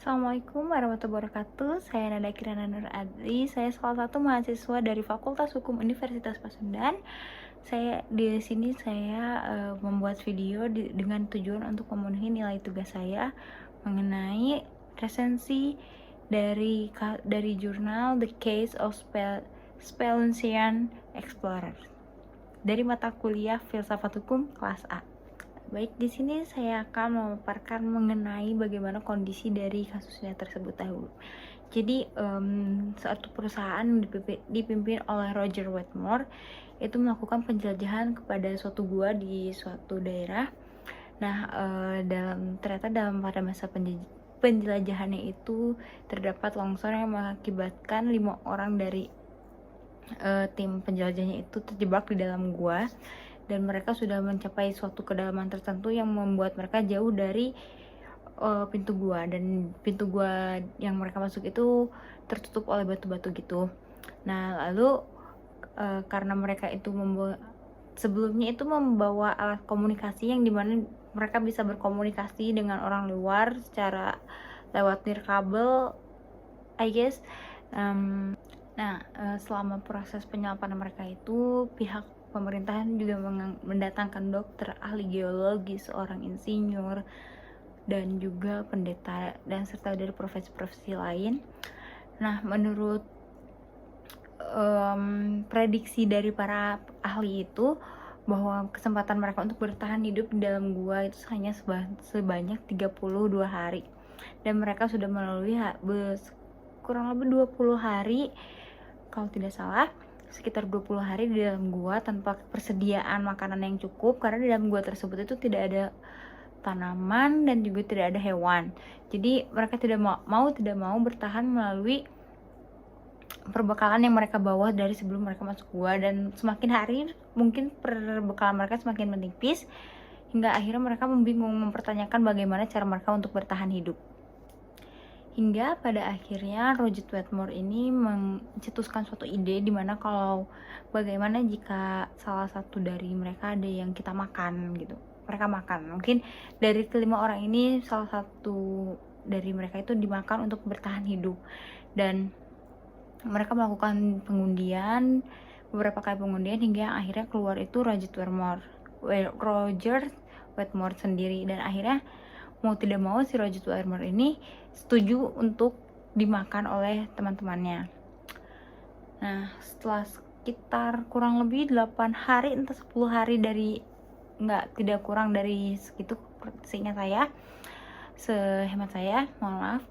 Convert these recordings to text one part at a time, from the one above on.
Assalamualaikum warahmatullahi wabarakatuh. Saya Nada Kirana Nur Adli. Saya salah satu mahasiswa dari Fakultas Hukum Universitas Pasundan. Saya membuat video dengan tujuan untuk memenuhi nilai tugas saya mengenai resensi dari jurnal The Case of Speluncean Explorer dari mata kuliah Filsafat Hukum kelas A. Baik, di sini saya akan memaparkan mengenai bagaimana kondisi dari kasusnya tersebut dahulu. Jadi, suatu perusahaan dipimpin oleh Roger Wetmore itu melakukan penjelajahan kepada suatu gua di suatu daerah. Nah, ternyata pada masa penjelajahannya itu terdapat longsor yang mengakibatkan 5 orang dari tim penjelajahnya itu terjebak di dalam gua. Dan mereka sudah mencapai suatu kedalaman tertentu yang membuat mereka jauh dari pintu gua, dan pintu gua yang mereka masuk itu tertutup oleh batu-batu gitu. Nah, lalu karena mereka itu sebelumnya itu membawa alat komunikasi yang dimana mereka bisa berkomunikasi dengan orang luar secara lewat nirkabel, I guess. Selama proses penyelaman mereka itu, pihak pemerintahan juga mendatangkan dokter, ahli geologi, seorang insinyur, dan juga pendeta, dan serta dari profesi-profesi lain. Nah, menurut prediksi dari para ahli itu, bahwa kesempatan mereka untuk bertahan hidup di dalam gua itu hanya sebanyak 32 hari. Dan mereka sudah melalui kurang lebih 20 hari, kalau tidak salah, sekitar 20 hari di dalam gua tanpa persediaan makanan yang cukup, karena di dalam gua tersebut itu tidak ada tanaman dan juga tidak ada hewan. Jadi mereka tidak mau bertahan melalui perbekalan yang mereka bawa dari sebelum mereka masuk gua, dan semakin hari mungkin perbekalan mereka semakin menipis hingga akhirnya mereka mempertanyakan bagaimana cara mereka untuk bertahan hidup. Hingga pada akhirnya Roger Wetmore ini mencetuskan suatu ide di mana kalau bagaimana jika salah satu dari mereka ada yang kita makan gitu. Mereka makan. Mungkin dari kelima orang ini salah satu dari mereka itu dimakan untuk bertahan hidup. Dan mereka melakukan beberapa kali pengundian hingga akhirnya keluar itu Roger Wetmore sendiri, dan akhirnya mau tidak mau si Roger Wetmore ini setuju untuk dimakan oleh teman-temannya. Nah, setelah sekitar kurang lebih 8 hari entah 10 hari tidak kurang dari segitu, sehemat saya, mohon maaf,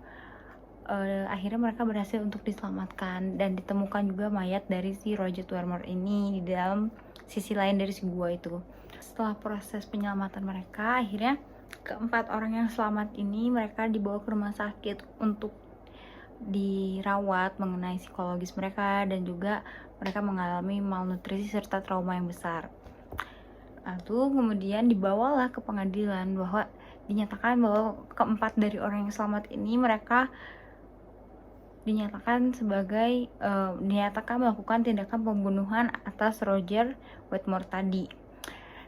akhirnya mereka berhasil untuk diselamatkan dan ditemukan juga mayat dari si Roger Wetmore ini di dalam sisi lain dari si gua itu. Setelah proses penyelamatan mereka, akhirnya keempat orang yang selamat ini mereka dibawa ke rumah sakit untuk dirawat mengenai psikologis mereka, dan juga mereka mengalami malnutrisi serta trauma yang besar. Lalu kemudian dibawalah ke pengadilan bahwa dinyatakan bahwa keempat dari orang yang selamat ini mereka dinyatakan melakukan tindakan pembunuhan atas Roger Wetmore tadi.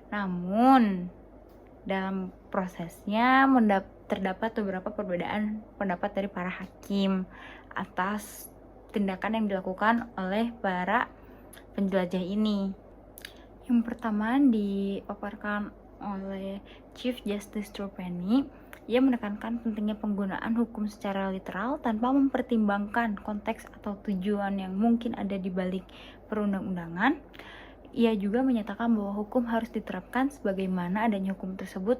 Namun dalam prosesnya terdapat beberapa perbedaan pendapat dari para hakim atas tindakan yang dilakukan oleh para penjelajah ini. Yang pertama dipaparkan oleh Chief Justice Trupani. Ia menekankan pentingnya penggunaan hukum secara literal tanpa mempertimbangkan konteks atau tujuan yang mungkin ada di balik perundang-undangan. Ia juga menyatakan bahwa hukum harus diterapkan sebagaimana adanya hukum tersebut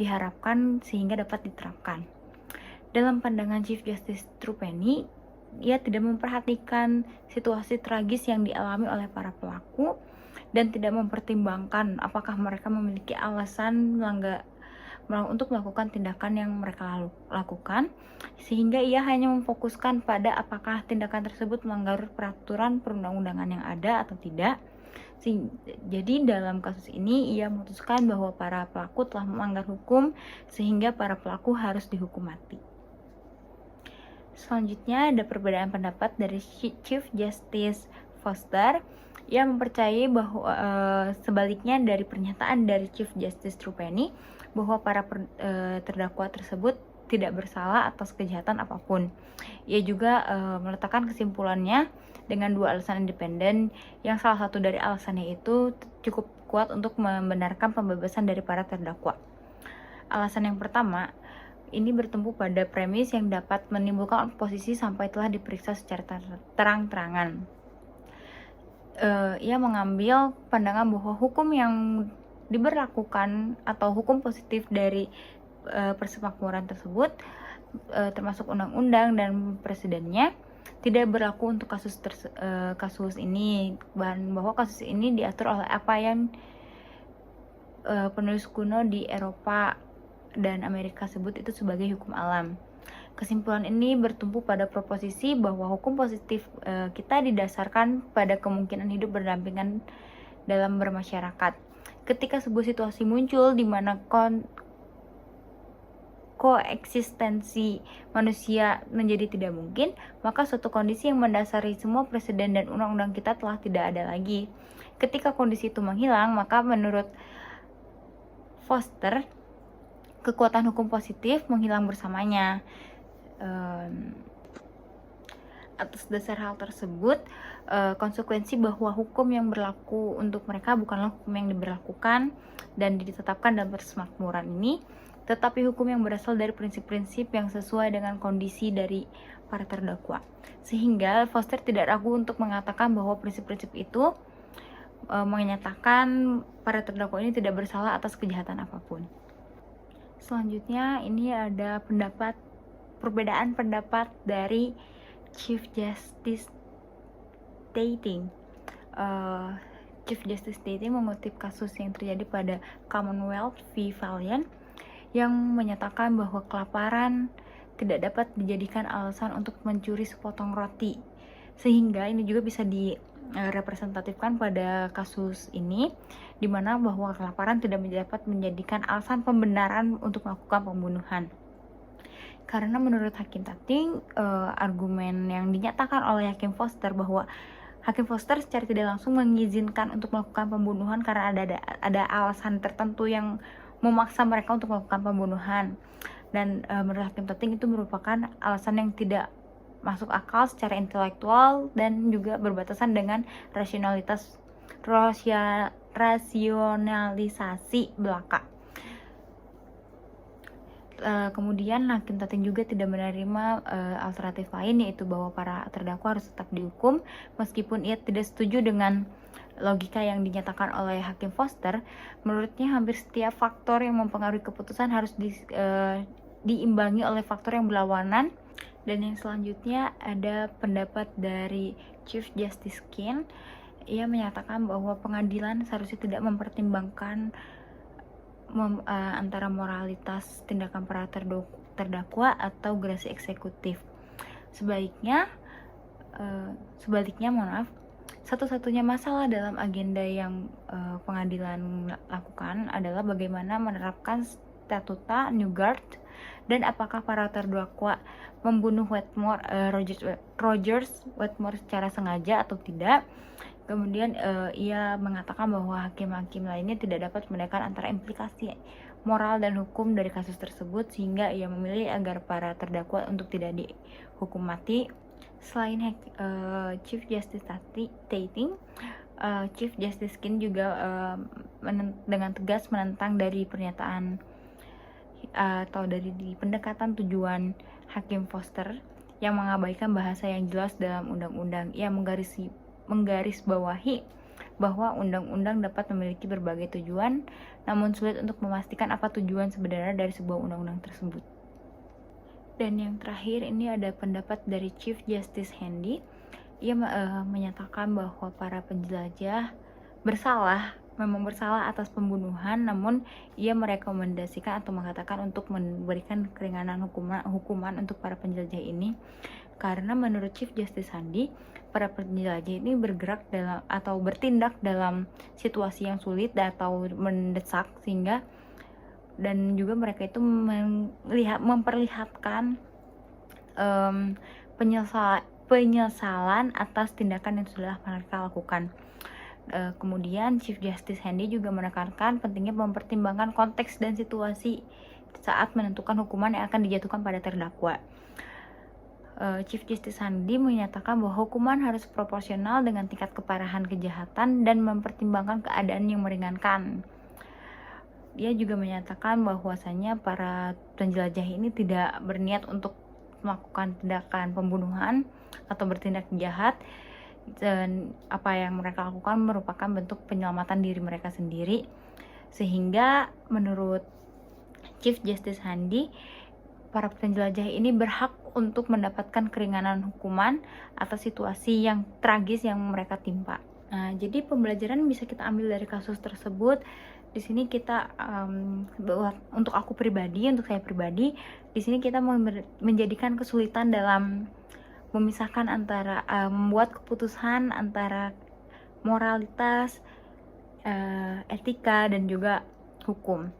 diharapkan sehingga dapat diterapkan. Dalam pandangan Chief Justice Trupani, ia tidak memperhatikan situasi tragis yang dialami oleh para pelaku dan tidak mempertimbangkan apakah mereka memiliki alasan untuk melakukan tindakan yang mereka lakukan, sehingga ia hanya memfokuskan pada apakah tindakan tersebut melanggar peraturan perundang-undangan yang ada atau tidak. Jadi dalam kasus ini ia memutuskan bahwa para pelaku telah melanggar hukum sehingga para pelaku harus dihukum mati. Selanjutnya ada perbedaan pendapat dari Chief Justice Foster. Ia mempercayai bahwa sebaliknya dari pernyataan dari Chief Justice Trupani bahwa para terdakwa tersebut tidak bersalah atas kejahatan apapun. Ia juga meletakkan kesimpulannya dengan 2 alasan independen, yang salah satu dari alasannya itu cukup kuat untuk membenarkan pembebasan dari para terdakwa. Alasan yang pertama, ini bertumpu pada premis yang dapat menimbulkan oposisi sampai telah diperiksa secara terang-terangan. Ia mengambil pandangan bahwa hukum yang diberlakukan atau hukum positif dari persemakmuran tersebut, termasuk undang-undang dan presidennya, tidak berlaku untuk kasus ini, bahwa kasus ini diatur oleh apa yang penulis kuno di Eropa dan Amerika sebut itu sebagai hukum alam. Kesimpulan ini bertumpu pada proposisi bahwa hukum positif kita didasarkan pada kemungkinan hidup berdampingan dalam bermasyarakat. Ketika sebuah situasi muncul di mana koeksistensi manusia menjadi tidak mungkin, maka suatu kondisi yang mendasari semua presiden dan undang-undang kita telah tidak ada lagi. Ketika kondisi itu menghilang, maka menurut Foster, kekuatan hukum positif menghilang bersamanya. Atas dasar hal tersebut, konsekuensi bahwa hukum yang berlaku untuk mereka bukanlah hukum yang diberlakukan dan ditetapkan dalam persemakmuran ini, tetapi hukum yang berasal dari prinsip-prinsip yang sesuai dengan kondisi dari para terdakwa. Sehingga Foster tidak ragu untuk mengatakan bahwa prinsip-prinsip itu menyatakan para terdakwa ini tidak bersalah atas kejahatan apapun. Selanjutnya, ini ada perbedaan pendapat dari Chief Justice Dating. Chief Justice Dating mengutip kasus yang terjadi pada Commonwealth v. Valiant yang menyatakan bahwa kelaparan tidak dapat dijadikan alasan untuk mencuri sepotong roti, sehingga ini juga bisa direpresentatifkan pada kasus ini, di mana bahwa kelaparan tidak dapat menjadikan alasan pembenaran untuk melakukan pembunuhan. Karena menurut Hakim Tating, argumen yang dinyatakan oleh Hakim Foster bahwa Hakim Foster secara tidak langsung mengizinkan untuk melakukan pembunuhan karena ada alasan tertentu yang memaksa mereka untuk melakukan pembunuhan, dan menurut Hakim Tating itu merupakan alasan yang tidak masuk akal secara intelektual dan juga berbatasan dengan rasionalisasi belaka. Kemudian Hakim Tating juga tidak menerima alternatif lain, yaitu bahwa para terdakwa harus tetap dihukum meskipun ia tidak setuju dengan logika yang dinyatakan oleh Hakim Foster. Menurutnya hampir setiap faktor yang mempengaruhi keputusan harus diimbangi oleh faktor yang berlawanan. Dan yang selanjutnya ada pendapat dari Chief Justice King. Ia menyatakan bahwa pengadilan seharusnya tidak mempertimbangkan antara moralitas tindakan para terdakwa atau gerasi eksekutif. Sebaliknya, satu-satunya masalah dalam agenda yang pengadilan lakukan adalah bagaimana menerapkan statuta Newgard dan apakah para terdakwa membunuh Rogers Wetmore secara sengaja atau tidak. Kemudian ia mengatakan bahwa hakim-hakim lainnya tidak dapat membedakan antara implikasi moral dan hukum dari kasus tersebut, sehingga ia memilih agar para terdakwa untuk tidak dihukum mati. Selain Chief Justice Tating, Chief Justice King juga dengan tegas menentang dari pernyataan atau dari pendekatan tujuan Hakim Foster yang mengabaikan bahasa yang jelas dalam undang-undang. Ia menggarisbawahi bahwa undang-undang dapat memiliki berbagai tujuan, namun sulit untuk memastikan apa tujuan sebenarnya dari sebuah undang-undang tersebut. Dan yang terakhir, ini ada pendapat dari Chief Justice Handy. Ia menyatakan bahwa para penjelajah memang bersalah atas pembunuhan, namun ia merekomendasikan atau mengatakan untuk memberikan keringanan hukuman untuk para penjelajah ini, karena menurut Chief Justice Handy, para penjelajah ini bergerak dalam atau bertindak dalam situasi yang sulit atau mendesak, sehingga dan juga mereka itu memperlihatkan penyesalan atas tindakan yang sudah mereka lakukan. Kemudian Chief Justice Handy juga menekankan pentingnya mempertimbangkan konteks dan situasi saat menentukan hukuman yang akan dijatuhkan pada terdakwa. Chief Justice Handi menyatakan bahwa hukuman harus proporsional dengan tingkat keparahan kejahatan dan mempertimbangkan keadaan yang meringankan. Dia juga menyatakan bahwasanya para penjelajah ini tidak berniat untuk melakukan tindakan pembunuhan atau bertindak jahat, dan apa yang mereka lakukan merupakan bentuk penyelamatan diri mereka sendiri. Sehingga menurut Chief Justice Handi, para penjelajah ini berhak untuk mendapatkan keringanan hukuman atas situasi yang tragis yang mereka timpa. Nah, jadi pembelajaran bisa kita ambil dari kasus tersebut. Di sini kita untuk saya pribadi, di sini kita menjadikan kesulitan dalam memisahkan antara membuat keputusan antara moralitas, etika dan juga hukum.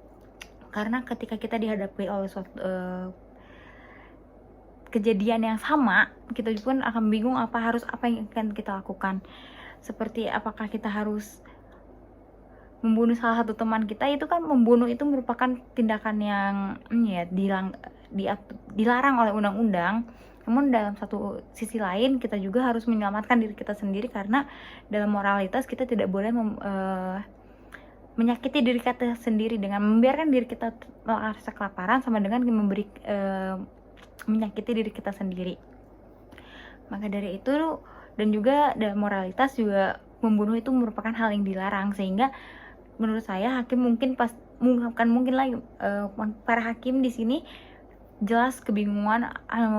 Karena ketika kita dihadapi oleh suatu kejadian yang sama, kita pun akan bingung apa yang akan kita lakukan. Seperti apakah kita harus membunuh salah satu teman kita, itu kan membunuh itu merupakan tindakan yang dilarang oleh undang-undang. Namun dalam satu sisi lain kita juga harus menyelamatkan diri kita sendiri, karena dalam moralitas kita tidak boleh menyakiti diri kita sendiri dengan membiarkan diri kita merasa kelaparan, sama dengan menyakiti diri kita sendiri. Maka dari itu, dan juga dalam moralitas juga membunuh itu merupakan hal yang dilarang. Sehingga menurut saya hakim para hakim di sini jelas kebingungan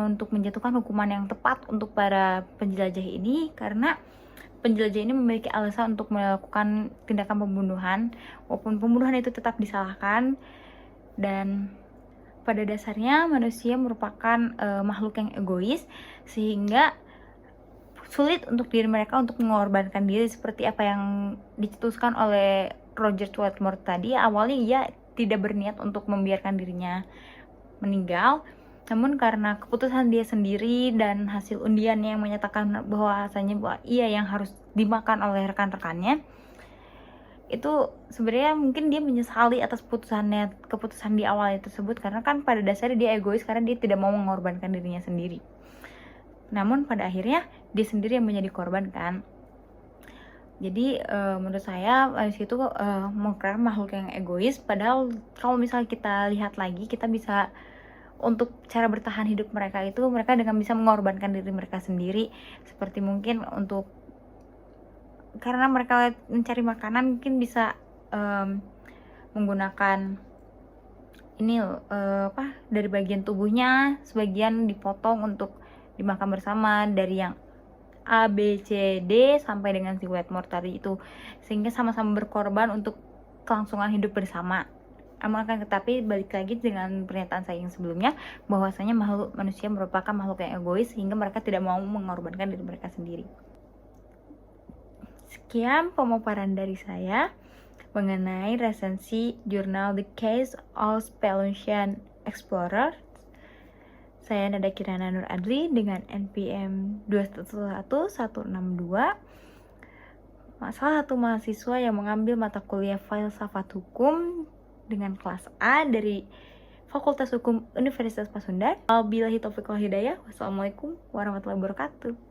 untuk menjatuhkan hukuman yang tepat untuk para penjelajah ini, karena penjelajah ini memiliki alasan untuk melakukan tindakan pembunuhan, walaupun pembunuhan itu tetap disalahkan. Dan pada dasarnya manusia merupakan makhluk yang egois, sehingga sulit untuk diri mereka untuk mengorbankan diri seperti apa yang dicetuskan oleh Roger Watmore tadi. Awalnya ia tidak berniat untuk membiarkan dirinya meninggal, namun karena keputusan dia sendiri dan hasil undian yang menyatakan bahwa ia yang harus dimakan oleh rekan-rekannya, itu sebenarnya mungkin dia menyesali atas keputusan di awal tersebut, karena kan pada dasarnya dia egois karena dia tidak mau mengorbankan dirinya sendiri. Namun pada akhirnya dia sendiri yang menjadi korban kan. Jadi menurut saya manusia itu merupakan makhluk yang egois. Padahal kalau misalnya kita lihat lagi, kita bisa untuk cara bertahan hidup mereka dengan bisa mengorbankan diri mereka sendiri. Seperti mungkin karena mereka mencari makanan, mungkin bisa menggunakan dari bagian tubuhnya sebagian dipotong untuk dimakan bersama, dari yang A, B, C, D sampai dengan si Watmore tadi itu, sehingga sama-sama berkorban untuk kelangsungan hidup bersama. Tetapi balik lagi dengan pernyataan saya yang sebelumnya, bahwasanya manusia merupakan makhluk yang egois, sehingga mereka tidak mau mengorbankan diri mereka sendiri. Sekian pemaparan dari saya mengenai resensi jurnal The Case of Spelunkian Explorer. Saya Nada Kirana Nur Adli dengan NPM 211162. Salah satu mahasiswa yang mengambil mata kuliah Filsafat Hukum dengan kelas A dari Fakultas Hukum Universitas Pasundan. Wabillahi taufiq wal hidayah. Wassalamualaikum warahmatullahi wabarakatuh.